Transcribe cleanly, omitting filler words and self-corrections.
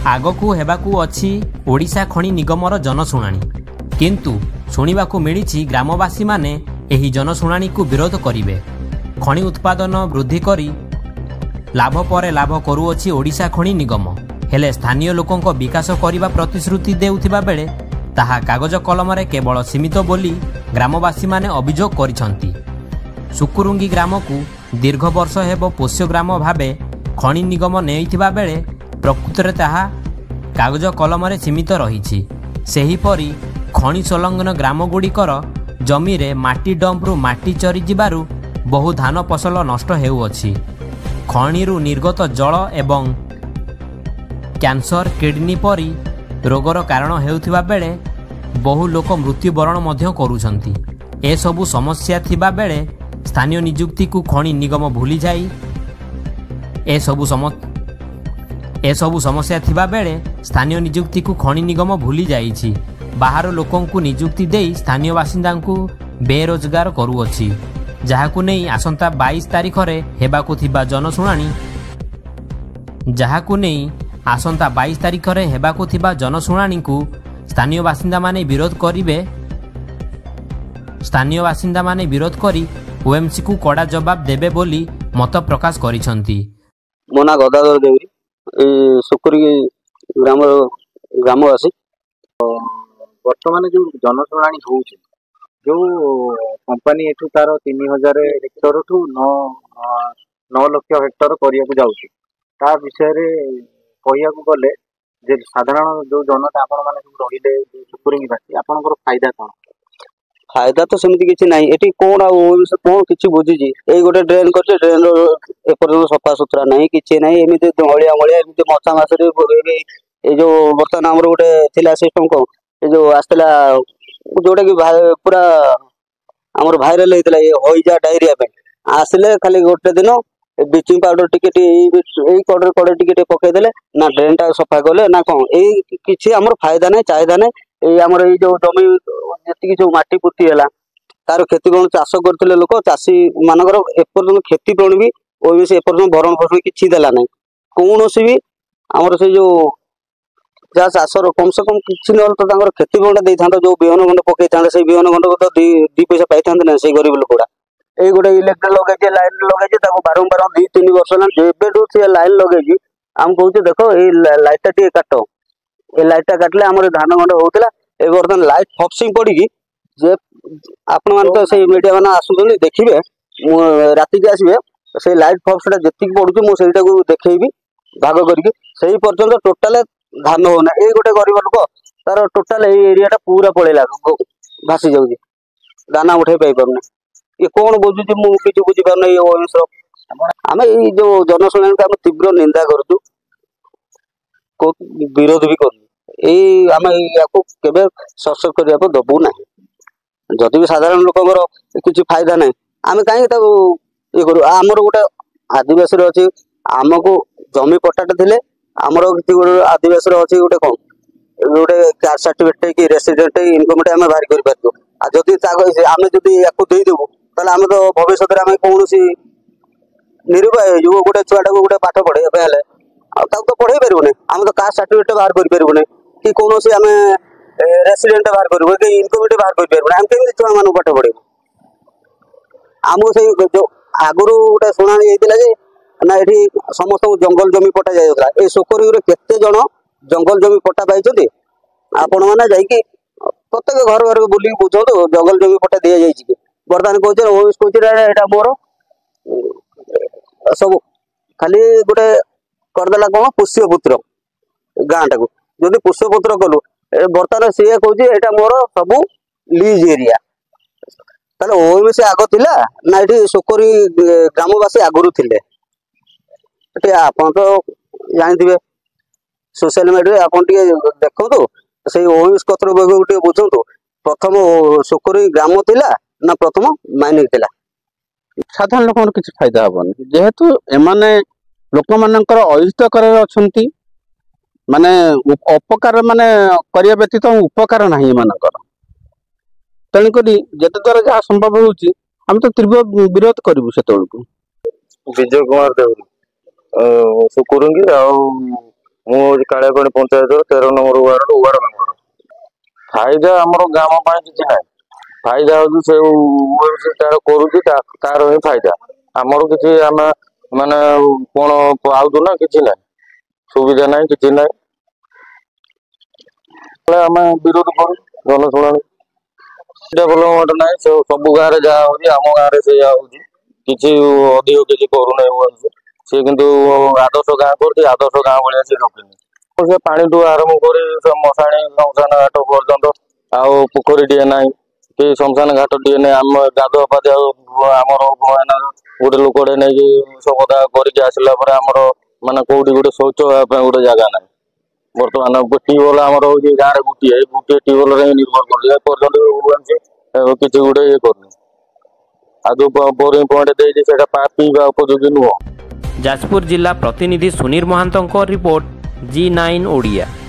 आगकू हेबाकू अछि ओडिशा खनि निगमर जनशुणाणी किंतु शुणिबाकू मिलिछि ग्रामवासी माने एही जनशुणाणी को विरोध करिवे। खनि उत्पादन वृद्धि करी लाभ परे लाभ करुअछि ओडिशा खनि निगम हेले स्थानीय लोकंक विकास करिबा प्रतिश्रुति देउथिबा बेले ताहा कागज कलमरे केवल सीमित बोली ग्रामवासी माने अभियोग करिसंती। सुकुरुंगी ग्राम को दीर्घ वर्ष हेबो पोष्य ग्राम भावे खनि निगम नेइथिबा बेले प्रकृତରେ ताहा कागज कलमरे सीमित रहिछि। सेहीपरि खनि संलग्न ग्रामगुड़िकर जमीरे माटी डंपरू माटी चरी जिबारु बहु धान फसल नष्ट हेउअछि। खनिरु निर्गत जल एवं कैंसर किडनी परी रोगर कारण हेउथिबा बेले बहु लोक मृत्युवरण मध्य करूछंती। ए सबु समस्या थिबा बेले स्थानीय नियुक्ति को खनि निगम भूली जाई ए सबु समस्या थिबा बेले स्थानीय नियुक्ति को खनि निगम भूली जाइछि। बाहर लोकों को नियुक्ति देई स्थानीय बासिंदा को बेरोजगार करूअछि। जहाकू नहीं आसंता 22 तारिख रे हेबाकू थिबा जनशुणाणी को स्थानीय बासिंदा माने विरोध करी ओएमसी को कड़ा जवाब देबे बोली मत प्रकाश करिसंती। मोना गदाधर देवरी सुकुरी ग्रामवासी बर्तमान जो जनशुणाणी होउछि जो कंपनी एठू तार 3000 हेक्टर ठू 9 लाख हेक्टर करिया जाउछि ता विषय रे कहिया को गले जे साधारण जो जनता आपण माने जो रहिले सुकुरिंगी बासी आपनकर फायदा कोन? फायदा तो सेमती किछि नाही। एठी कोन आ कोन किछि बुझिछि एई गोटे ड्रेन करछि ड्रेन एपर सफा सुतरा नाही किछि नाही एमिते अळिया मळिया एमिते मचा मासरे ए जो बर्तन हमर गोटे थिला सिस्टम को ए जो आस्तला जोटा कि पूरा हमर वायरल हेतला ए होइजा डायरिया पे आसले खाली गोटे दिन ब्लीचिंग पाउडर टिके एई कड़े कड़े टिके पके देले ना ड्रेन टा सफा करले ना कोन एई किछि हमर फायदा नाही चाहिदा नाही। एई हमर एई जो जमी जति जो माटी पुती हला तार खेती कोन चाष करथिले लोक चासी मानकर एपर्यंत खेती कोन भी ओइ से एपर्यंत भरण पोषण किछि देला नाही। कोनोसी भी हमर से जो जा चाषर कम से कम किछि न तो तांगर खेती बंड देई थांतो जो बिहन गंड पकई थांते से बिहन गंड तो दी पैसा पाई थांते ना से गरीब लोकड़ा एई गोटे इलेक्ट्रिक लगे जे लाइन लगे जे ताको बारंबार 2-3 वर्ष ना जेबेडू से लाइन लगे जी हम कहूचे देखो एई लाइट टा टी काटो ए लाइट टा काटले हमर धान गंड होतला ए बर्तन लाइट फॉक्सिंग पड़ी की जे आपण मान तो से मीडिया माना आसुछन देखिबे राति के आसीबे से लाइट फॉक्स टा जति पडुची मो सेटा को देखैबी भाग करके सही पर्यंत टोटल धान होना ए गोटे गरीब लोक तार टोटल ए एरिया टा पूरा पळेला भासी जाउची दाना उठे पाई परने ये कोन बुझुची मु किछु बुझी परने ये ओएस हमें ए जो जनशुणाणी का हम तीव्र निंदा करछु को विरोध भी करछु ए हमें याको केबे ससक करिया को दबु ना जदि भी साधारण लोकଙ୍କର किछि फायदा नै हमें काहे ता ये करू हमर गोटे आदिवासी रे अछि हमको जमी पट्टाटे थिले हमर आदिवासी रे अछि गोटे कोन गोटे कास्ट सर्टिफिकेट की रेसिडेंट इनकम टे हम बाहर कर पारतो आ जदि आमे जदि याको देई देबो तले हम तो भविष्य रे हम कोनोसी निरुपाय जो गोटे छुआटा को गोटे पाठ पढे हेले आ ता तो पढै परबो नै हम तो कास्ट सर्टिफिकेट बाहर कर परबो नै कि कोनोसी हम रेसिडेंट बाहर करबो कि इनकम टे बाहर कर परबो हम केमि छुआ मानु पाठ पढे हमो से जो आगुरु गोटे सुनानी हेतिला जे ना एठी समस्त जंगल जमी पट्टा जायला ए सोकरी रे केते जण जंगल जमी पट्टा पाइछथि आपण माने जाई कि प्रत्येक घर घर बुली बुझो तो जंगल जमी पट्टा दिया जाई कि वर्तमान कहछ ओइस कहछ एटा मोर सब खाली गोटे करदेला कोन पुष्यपुत्र गांटा को जदि पुष्यपुत्र कलु वर्तमान से कहछ एटा मोर सब लीज एरिया ताले ओइमे से आगो थिला ना एठी सोकरी ग्रामवासी आगुरु थिले एठी आपण तो जानिथिबे सोशल मीडिया आपण टिके देखंतु से ओइस कत्र बगे बुझंतु प्रथम सोकरी ग्राम थिला ना प्रथम माइनिंग थिला साधारण लोक किसी फायदा हेबन जेहेतु एमाने लोक मानकर अहित करे अछंती माने उपकार माने करिया व्यतीत उपकार नाही मानकर तेणुकरी जते द्वारा जहाँ संभव होउची हम तो तीव्र विरोध करू से। विजय कुमार देवरी सुकुरुंगी ମୁଁ ହଉଛି କାଳିଆପାଣି ପଞ୍ଚାୟତର 13 ନମ୍ବର ୱାର୍ଡ ମେମ୍ବର। ଫାଇଦା ଆମର ଗ୍ରାମ ପାଇଁ କିଛି ନାହିଁ। ଫାଇଦା ହଉଛି ସେ ତାର କରୁଛି ତାର ହିଁ ଫାଇଦା। ଆମର କିଛି ଆମେ ମାନେ କଣ ପାଉଛୁ ନା କିଛି ନାହିଁ, ସୁବିଧା ନାହିଁ କିଛି ନାହିଁ। ଆମେ ବିରୋଧ କରୁ ଜନଶୁଣାଣି। ଡେଭଲପମେଣ୍ଟ ନାହିଁ, ସବୁ ଗାଁରେ ଯାହା ହଉଛି ଆମ ଗାଁରେ ସେଇଆ ହଉଛି। କିଛି ଅଧିକ କିଛି କରୁନାହିଁ ସେ, କିନ୍ତୁ ଆଦର୍ଶ ଗାଁ କରୁଛି, ଆଦର୍ଶ ଗାଁ ଭଳିଆ ସେ ରଖିନି। ସେ ପାଣିଠୁ ଆରମ୍ଭ କରି ମଶାଣି ଶ୍ମଶାନ ଘାଟ ପର୍ଯ୍ୟନ୍ତ, ଆଉ ପୋଖରୀଟିଏ ନାହିଁ କି ଶ୍ମଶାନ ଘାଟଟିଏ ନାହିଁ। ଆମ ଗାଧୁଆ ପାଧୁଆ ଆମର ଗୋଟେ ଲୋକଟେ ନେଇକି ସଫା କରିକି ଆସିଲା ପରେ ଆମର ମାନେ କୋଉଠି ଗୋଟେ ଶୌଚ ହେବା ପାଇଁ ଗୋଟେ ଜାଗା ନାହିଁ। ବର୍ତ୍ତମାନ ଟ୍ୟୁବୱେଲ ଆମର ହଉଛି ଗାଁରେ ଗୋଟିଏ ଟ୍ୟୁବୱେଲରେ ନିର୍ଭର କରୁଛି। ଏପର୍ଯ୍ୟନ୍ତ କିଛି ଗୋଟେ ଇଏ କରୁନି। ଆଉ ଯୋଉ ବୋରିଂ ପଏଣ୍ଟ ଦେଇଛି ସେଇଟା ପିଇବା ଉପଯୋଗୀ ନୁହଁ। ଯାଜପୁର ଜିଲ୍ଲା ପ୍ରତିନିଧି ସୁନୀଲ ମହାନ୍ତଙ୍କ ରିପୋର୍ଟ, G9 ଓଡ଼ିଆ।